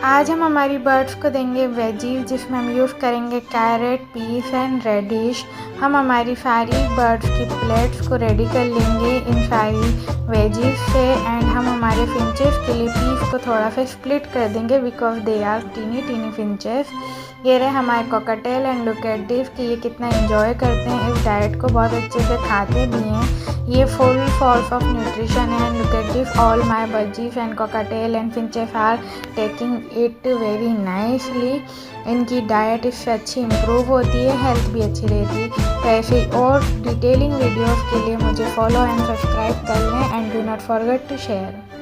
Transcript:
आज हम हमारी बर्ड्स को देंगे वेजीज, जिसमें हम यूज़ करेंगे कैरेट, पीस एंड रेडिश। हम हमारी सारी बर्ड्स की प्लेट्स को रेडी कर लेंगे इन सारी वेजीज से। एंड हम हमारे फिंचेस के लिए पीस को थोड़ा सा स्प्लिट कर देंगे because they are tiny finches. ये रहे हमारे cockatiel and look at this कि ये कितना एंजॉय करते हैं इस डाइट को, बहुत अच्छे से खाते भी हैं। ये फुल सोर्स ऑफ न्यूट्रिशन है। And look at this, all my budgies and cockatiel and finches are taking it very nicely. इनकी डाइट इससे अच्छी इम्प्रूव होती है, हेल्थ भी अच्छी रहती है। तो ऐसे और डिटेलिंग वीडियोस के लिए मुझे फॉलो एंड सब्सक्राइब कर लें and do not forget to share.